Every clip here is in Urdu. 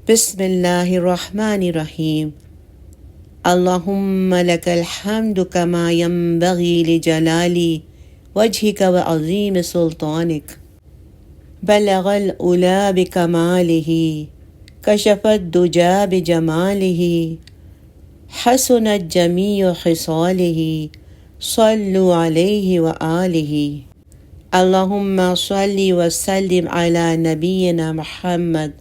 بسم اللہ الرحمن الرحیم۔ اللہم لک الحمد کما ینبغی لجلال وجہک وعظیم سلطانک، بلغ العلا بکمالہ، کشف الدجی بجمالہ، حسنت جمیع خصالہ، صلوا علیہ وآلہ۔ اللہم صلی وسلم علی نبینا محمد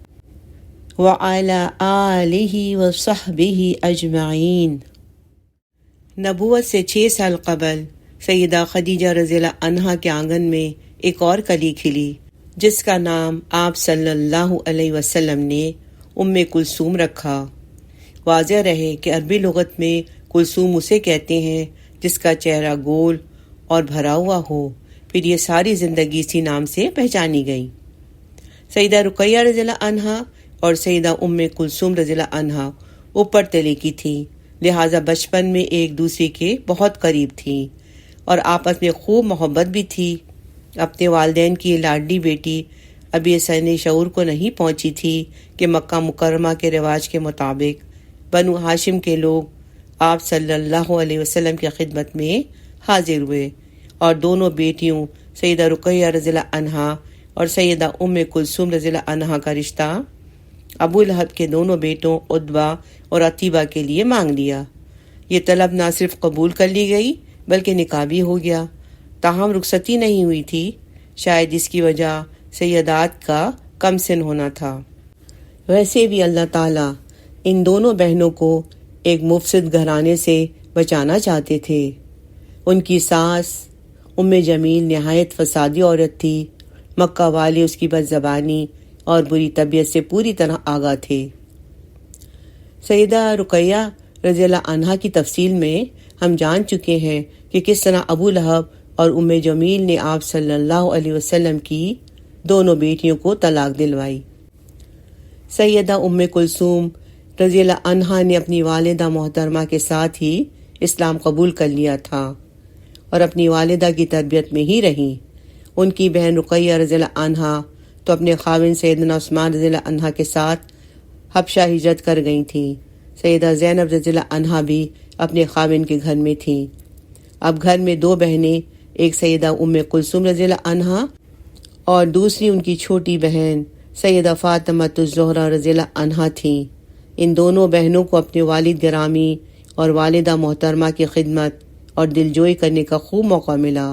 وعلی آلہ وصحبہ اجمعین۔ نبوت سے 6 سال قبل سیدہ خدیجہ رضی اللہ عنہا کے آنگن میں ایک اور کلی کھلی، جس کا نام آپ صلی اللہ علیہ وسلم نے ام کلثوم رکھا۔ واضح رہے کہ عربی لغت میں کلثوم اسے کہتے ہیں جس کا چہرہ گول اور بھرا ہوا ہو، پھر یہ ساری زندگی اسی نام سے پہچانی گئی۔ سیدہ رقیہ رضی اللہ عنہا اور سیدہ ام کلثوم رضی اللہ عنہا اوپر تلے کی تھیں، لہٰذا بچپن میں ایک دوسرے کے بہت قریب تھیں اور آپس میں خوب محبت بھی تھی۔ اپنے والدین کی لاڈلی بیٹی ابھی سن شعور کو نہیں پہنچی تھی کہ مکہ مکرمہ کے رواج کے مطابق بنو ہاشم کے لوگ آپ صلی اللہ علیہ وسلم کی خدمت میں حاضر ہوئے اور دونوں بیٹیوں سیدہ رقیہ رضی اللہ عنہا اور سیدہ ام کلثوم رضی اللہ عنہا کا رشتہ ابو لہب کے دونوں بیٹوں عتبہ اور عتیبہ کے لیے مانگ لیا۔ یہ طلب نہ صرف قبول کر لی گئی بلکہ نکاح بھی ہو گیا، تاہم رخصتی نہیں ہوئی تھی، شاید اس کی وجہ سیدات کا کم سن ہونا تھا۔ ویسے بھی اللہ تعالیٰ ان دونوں بہنوں کو ایک مفسد گھرانے سے بچانا چاہتے تھے۔ ان کی ساس ام جمیل نہایت فسادی عورت تھی، مکہ والے اس کی بد زبانی اور بری طبیعت سے پوری طرح آگاہ تھے۔ سیدہ رقیہ رضی اللہ عنہا کی تفصیل میں ہم جان چکے ہیں کہ کس طرح ابو لہب اور ام جمیل نے آپ صلی اللہ علیہ وسلم کی دونوں بیٹیوں کو طلاق دلوائی۔ سیدہ ام کلثوم رضی اللہ عنہا نے اپنی والدہ محترمہ کے ساتھ ہی اسلام قبول کر لیا تھا اور اپنی والدہ کی تربیت میں ہی رہیں۔ ان کی بہن رقیہ رضی اللہ عنہا تو اپنے خاوند سیدنا عثمان رضی اللہ عنہ کے ساتھ حبشہ ہجرت کر گئی تھیں۔ سیدہ زینب رضی اللہ عنہا بھی اپنے خاوند کے گھر میں تھیں۔ اب گھر میں 2 بہنیں، ایک سیدہ ام کلثوم رضی اللہ عنہا اور دوسری ان کی چھوٹی بہن سیدہ فاطمۃ الزہرا رضی اللہ عنہا تھیں۔ ان دونوں بہنوں کو اپنے والد گرامی اور والدہ محترمہ کی خدمت اور دلجوئی کرنے کا خوب موقع ملا،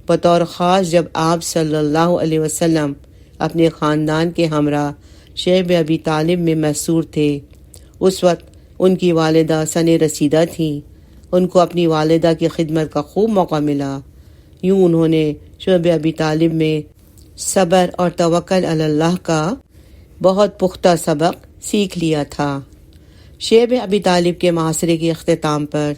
بطور خاص جب آپ صلی اللہ علیہ وسلم اپنے خاندان کے ہمراہ شیب ابی طالب میں محصور تھے۔ اس وقت ان کی والدہ سن رسیدہ تھیں، ان کو اپنی والدہ کی خدمت کا خوب موقع ملا۔ یوں انہوں نے شیب ابی طالب میں صبر اور توکل علی اللہ کا بہت پختہ سبق سیکھ لیا تھا۔ شیب ابی طالب کے محاصرے کے اختتام پر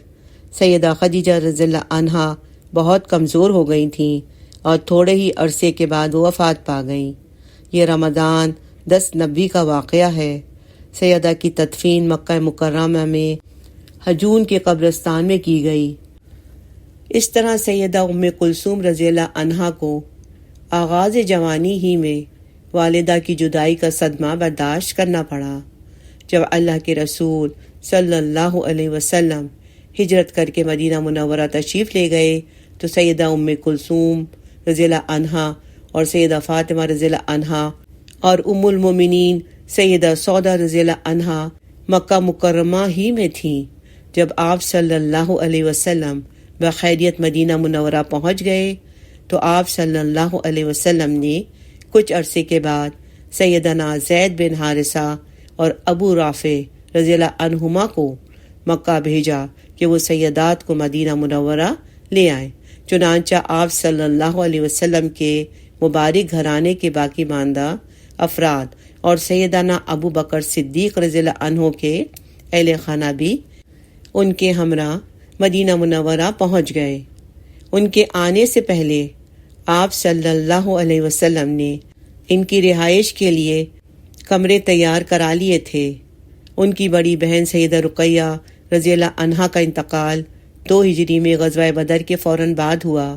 سیدہ خدیجہ رضی اللہ عنہا بہت کمزور ہو گئی تھیں اور تھوڑے ہی عرصے کے بعد وہ وفات پا گئیں۔ یہ رمضان 10 نبوی کا واقعہ ہے۔ سیدہ کی تدفین مکہ مکرمہ میں حجون کے قبرستان میں کی گئی۔ اس طرح سیدہ ام کلثوم رضی اللہ عنہا کو آغاز جوانی ہی میں والدہ کی جدائی کا صدمہ برداشت کرنا پڑا۔ جب اللہ کے رسول صلی اللہ علیہ وسلم ہجرت کر کے مدینہ منورہ تشریف لے گئے تو سیدہ ام کلثوم رضی اللہ عنہا اور سیدہ فاطمہ رضی اللہ عنہا اور ام المومنین سیدہ سودا رضی اللہ عنہا مکہ مکرمہ ہی میں تھیں۔ جب آپ صلی اللہ علیہ وسلم بخیریت مدینہ منورہ پہنچ گئے تو آپ صلی اللہ علیہ وسلم نے کچھ عرصے کے بعد سیدنا زید بن حارثہ اور ابو رافع رضی اللہ عنہما کو مکہ بھیجا کہ وہ سیدات کو مدینہ منورہ لے آئیں۔ چنانچہ آپ صلی اللہ علیہ وسلم کے مبارک گھرانے کے باقی ماندہ افراد اور سیدنا ابو بکر صدیق رضی اللہ عنہ کے اہل خانہ بھی ان کے ہمراہ مدینہ منورہ پہنچ گئے۔ ان کے آنے سے پہلے آپ صلی اللہ علیہ وسلم نے ان کی رہائش کے لیے کمرے تیار کرا لیے تھے۔ ان کی بڑی بہن سیدہ رقیہ رضی اللہ عنہا کا انتقال 2 ہجری میں غزوہ بدر کے فوراً بعد ہوا۔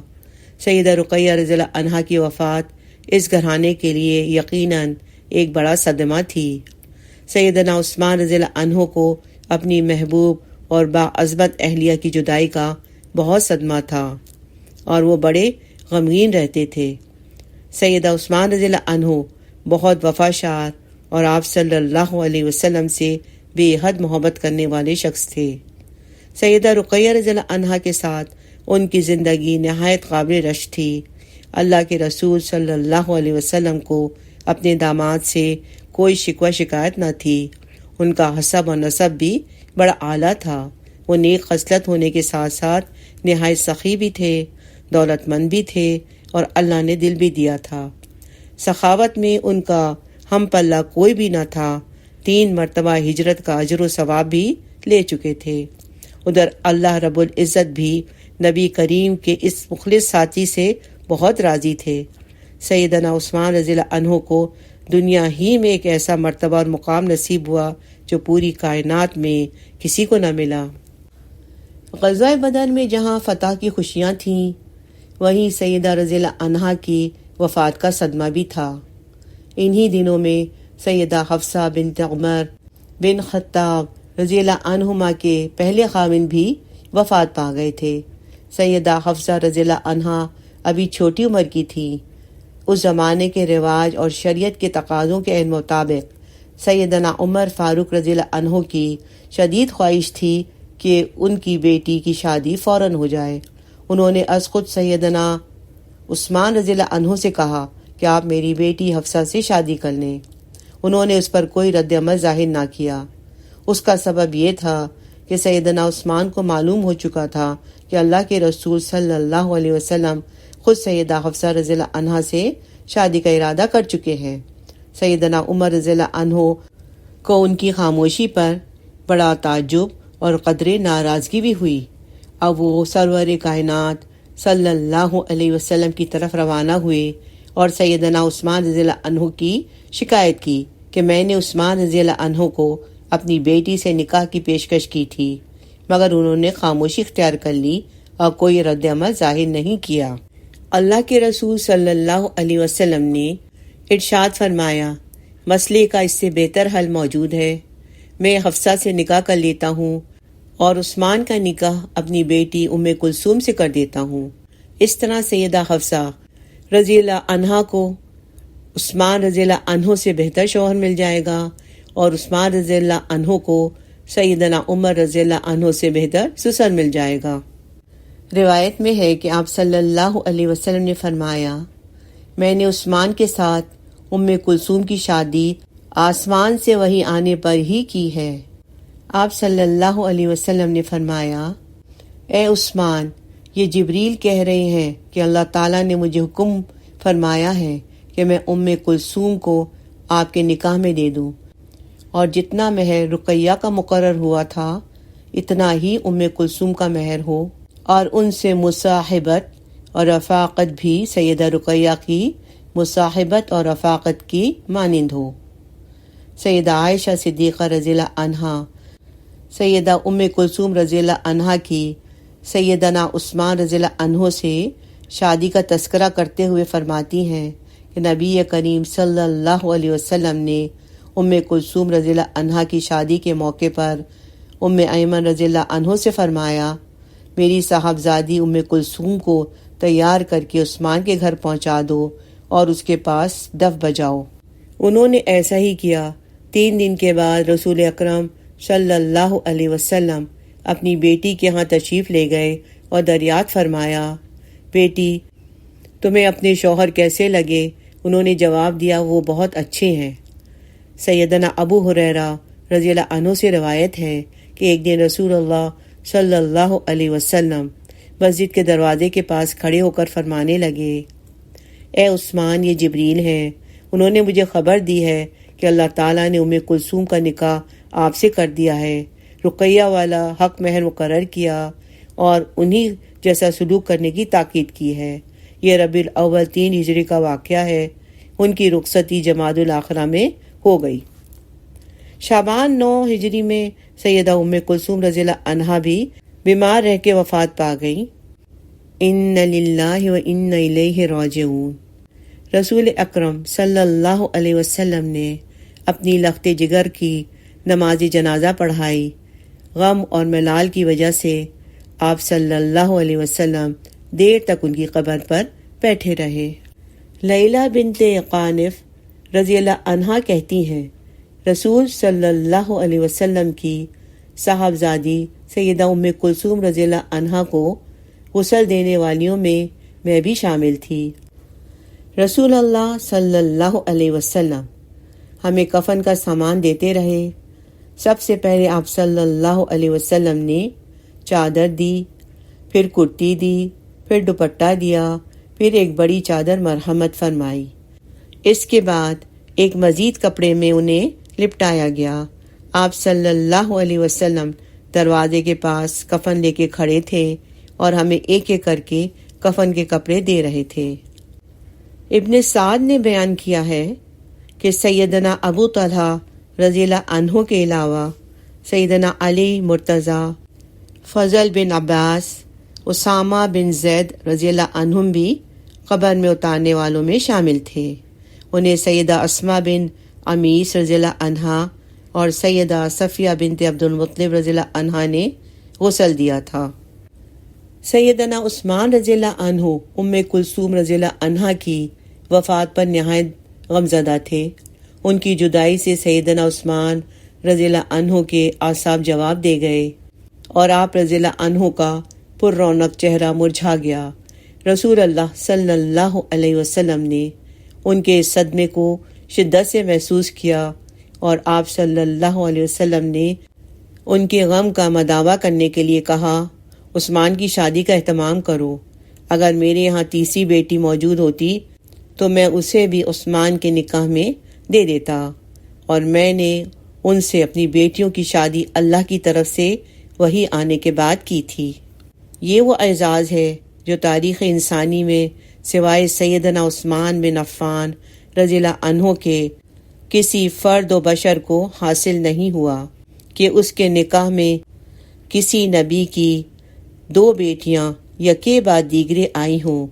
سیدہ رقیہ رضی اللہ عنہا کی وفات اس گھرانے کے لیے یقیناً ایک بڑا صدمہ تھی۔ سیدنا عثمان رضی اللہ عنہ کو اپنی محبوب اور باعظمت اہلیہ کی جدائی کا بہت صدمہ تھا اور وہ بڑے غمگین رہتے تھے۔ سیدہ عثمان رضی اللہ عنہ بہت وفاشار اور آپ صلی اللہ علیہ وسلم سے بے حد محبت کرنے والے شخص تھے۔ سیدہ رقیہ رضی اللہ عنہا کے ساتھ ان کی زندگی نہایت قابل رشک تھی۔ اللہ کے رسول صلی اللہ علیہ وسلم کو اپنے داماد سے کوئی شکوہ شکایت نہ تھی۔ ان کا حسب و نسب بھی بڑا اعلیٰ تھا۔ وہ نیک خصلت ہونے کے ساتھ ساتھ نہایت سخی بھی تھے، دولت مند بھی تھے اور اللہ نے دل بھی دیا تھا۔ سخاوت میں ان کا ہم پلہ کوئی بھی نہ تھا۔ 3 مرتبہ ہجرت کا اجر و ثواب بھی لے چکے تھے۔ ادھر اللہ رب العزت بھی نبی کریم کے اس مخلص ساتھی سے بہت راضی تھے۔ سیدنا عثمان رضی اللہ عنہ کو دنیا ہی میں ایک ایسا مرتبہ اور مقام نصیب ہوا جو پوری کائنات میں کسی کو نہ ملا۔ غزوہ بدر میں جہاں فتح کی خوشیاں تھیں، وہیں سیدہ رضی اللہ عنہا کی وفات کا صدمہ بھی تھا۔ انہی دنوں میں سیدہ حفصہ بنت عمر بن خطاب رضی اللہ عنہما کے پہلے خاوند بھی وفات پا گئے تھے۔ سیدہ حفصہ رضی اللہ عنہا ابھی چھوٹی عمر کی تھی۔ اس زمانے کے رواج اور شریعت کے تقاضوں کے مطابق سیدنا عمر فاروق رضی اللہ عنہ کی شدید خواہش تھی کہ ان کی بیٹی کی شادی فوراً ہو جائے۔ انہوں نے از خود سیدنا عثمان رضی اللہ عنہ سے کہا کہ آپ میری بیٹی حفصہ سے شادی کر لیں۔ انہوں نے اس پر کوئی رد عمل ظاہر نہ کیا۔ اس کا سبب یہ تھا کہ سیدنا عثمان کو معلوم ہو چکا تھا کہ اللہ کے رسول صلی اللہ علیہ وسلم خود سیدہ حفصہ رضی اللہ عنہا سے شادی کا ارادہ کر چکے ہیں۔ سیدنا عمر رضی اللہ عنہ کو ان کی خاموشی پر بڑا تعجب اور قدرے ناراضگی بھی ہوئی۔ اب وہ سرور کائنات صلی اللہ علیہ وسلم کی طرف روانہ ہوئے اور سیدنا عثمان رضی اللہ عنہ کی شکایت کی کہ میں نے عثمان رضی اللہ عنہ کو اپنی بیٹی سے نکاح کی پیشکش کی تھی، مگر انہوں نے خاموشی اختیار کر لی اور کوئی رد عمل ظاہر نہیں کیا۔ اللہ کے رسول صلی اللہ علیہ وسلم نے ارشاد فرمایا، مسئلے کا اس سے بہتر حل موجود ہے، میں حفصہ سے نکاح کر لیتا ہوں اور عثمان کا نکاح اپنی بیٹی ام کلثوم سے کر دیتا ہوں۔ اس طرح سیدہ حفصہ رضی اللہ عنہا کو عثمان رضی اللہ عنہ سے بہتر شوہر مل جائے گا اور عثمان رضی اللہ عنہ کو سیدنا عمر رضی اللہ عنہ سے بہتر سسر مل جائے گا۔ روایت میں ہے کہ آپ صلی اللہ علیہ وسلم نے فرمایا، میں نے عثمان کے ساتھ ام کلثوم کی شادی آسمان سے وحی آنے پر ہی کی ہے۔ آپ صلی اللہ علیہ وسلم نے فرمایا، اے عثمان، یہ جبریل کہہ رہے ہیں کہ اللہ تعالیٰ نے مجھے حکم فرمایا ہے کہ میں ام کلثوم کو آپ کے نکاح میں دے دوں، اور جتنا مہر رقیہ کا مقرر ہوا تھا اتنا ہی ام کلثوم کا مہر ہو، اور ان سے مصاحبت اور رفاقت بھی سیدہ رقیہ کی مصاحبت اور رفاقت کی مانند ہو۔ سیدہ عائشہ صدیقہ رضی اللہ عنہا سیدہ ام کلثوم رضی اللہ عنہا کی سیدنا عثمان رضی اللہ عنہ سے شادی کا تذکرہ کرتے ہوئے فرماتی ہیں کہ نبی کریم صلی اللہ علیہ وسلم نے ام کلثوم رضی اللہ عنہا کی شادی کے موقع پر ام ایمن رضی اللہ عنہ سے فرمایا، میری صاحبزادی ام کلثوم کو تیار کر کے عثمان کے گھر پہنچا دو اور اس کے پاس دف بجاؤ۔ انہوں نے ایسا ہی کیا۔ 3 دن کے بعد رسول اکرم صلی اللہ علیہ وسلم اپنی بیٹی کے ہاں تشریف لے گئے اور دریافت فرمایا، بیٹی تمہیں اپنے شوہر کیسے لگے؟ انہوں نے جواب دیا، وہ بہت اچھے ہیں۔ سیدنا ابو ہریرہ رضی اللہ عنہ سے روایت ہے کہ ایک دن رسول اللہ صلی اللہ علیہ وسلم مسجد کے دروازے کے پاس کھڑے ہو کر فرمانے لگے، اے عثمان، یہ جبریل ہیں، انہوں نے مجھے خبر دی ہے کہ اللہ تعالیٰ نے ام کلثوم کا نکاح آپ سے کر دیا ہے، رقیہ والا حق مہر مقرر کیا اور انہی جیسا سلوک کرنے کی تاکید کی ہے۔ یہ ربیع الاول 3 ہجری کا واقعہ ہے۔ ان کی رخصتی جمادی الاخرہ میں ہو گئی۔ شعبان 9 ہجری میں سیدہ ام کلثوم رضی اللہ عنہا بھی بیمار رہ کے وفات پا گئی۔ ان للہ و انا الیہ راجعون۔ رسول اکرم صلی اللہ علیہ وسلم نے اپنی لخت جگر کی نماز جنازہ پڑھائی۔ غم اور ملال کی وجہ سے آپ صلی اللہ علیہ وسلم دیر تک ان کی قبر پر بیٹھے رہے۔ لیلہ بنت قانف رضی اللہ عنہا کہتی ہیں، رسول صلی اللہ علیہ وسلم کی صاحبزادی سیدہ ام کلثوم رضی اللہ عنہا کو غسل دینے والیوں میں بھی شامل تھی۔ رسول اللہ صلی اللہ علیہ وسلم ہمیں کفن کا سامان دیتے رہے۔ سب سے پہلے آپ صلی اللہ علیہ وسلم نے چادر دی، پھر کرتی دی، پھر دوپٹہ دیا، پھر ایک بڑی چادر مرحمت فرمائی۔ اس کے بعد ایک مزید کپڑے میں انہیں لپٹایا گیا۔ آپ صلی اللہ علیہ وسلم دروازے کے پاس کفن لے کے کھڑے تھے اور ہمیں ایک ایک کر کے کفن کے کپڑے دے رہے تھے۔ ابن سعد نے بیان کیا ہے کہ سیدنا ابو طلحہ رضی اللہ عنہ کے علاوہ سیدنا علی مرتضی، فضل بن عباس، اسامہ بن زید رضی اللہ عنہم بھی قبر میں اتارنے والوں میں شامل تھے۔ انہیں سیدہ اسماء بن امیس رضی اللہ عنہا اور سیدہ صفیہ بنت عبد المطلب رضی اللہ عنہا نے غسل دیا تھا۔ سیدنا عثمان رضی اللہ عنہ ام کلثوم رضی اللہ عنہا کی وفات پر نہایت غمزدہ تھے۔ ان کی جدائی سے سیدنا عثمان رضی اللہ عنہ کے اعصاب جواب دے گئے اور آپ رضی اللہ عنہ کا پر رونق چہرہ مرجھا گیا۔ رسول اللہ صلی اللہ علیہ وسلم نے ان کے اس صدمے کو شدت سے محسوس کیا اور آپ صلی اللہ علیہ وسلم نے ان کے غم کا مداوع کرنے کے لیے کہا، عثمان کی شادی کا اہتمام کرو۔ اگر میرے یہاں تیسری بیٹی موجود ہوتی تو میں اسے بھی عثمان کے نکاح میں دے دیتا، اور میں نے ان سے اپنی بیٹیوں کی شادی اللہ کی طرف سے وحی آنے کے بعد کی تھی۔ یہ وہ اعزاز ہے جو تاریخ انسانی میں سوائے سیدنا عثمان بن عفان رضی اللہ عنہ کے کسی فرد و بشر کو حاصل نہیں ہوا کہ اس کے نکاح میں کسی نبی کی دو بیٹیاں یکے بعد دیگرے آئی ہوں۔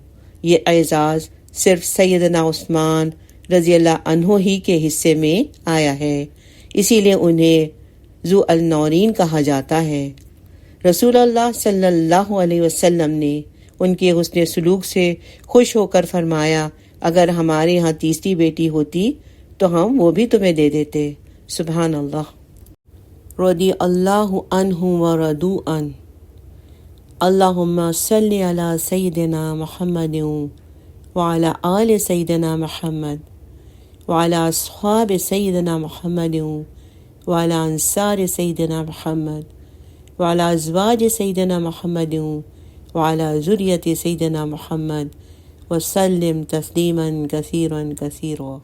یہ اعزاز صرف سیدنا عثمان رضی اللہ عنہ ہی کے حصے میں آیا ہے، اسی لیے انہیں ذو النورین کہا جاتا ہے۔ رسول اللہ صلی اللہ علیہ وسلم نے ان کے حسن سلوک سے خوش ہو کر فرمایا، اگر ہمارے ہاں تیسری بیٹی ہوتی تو ہم وہ بھی تمہیں دے دیتے۔ سبحان اللہ۔ رضی اللہ عنہ ورضوا عنہ۔ اللہم صلی علی سیدنا محمد وعلی آل سیدنا محمد وعلی اصحاب سیدنا محمد وعلی انصار سیدنا محمد وعلی ازواج سیدنا محمد وعلی ذریۃ سیدنا محمد وسلم تسلیما کثیرا کثیرا۔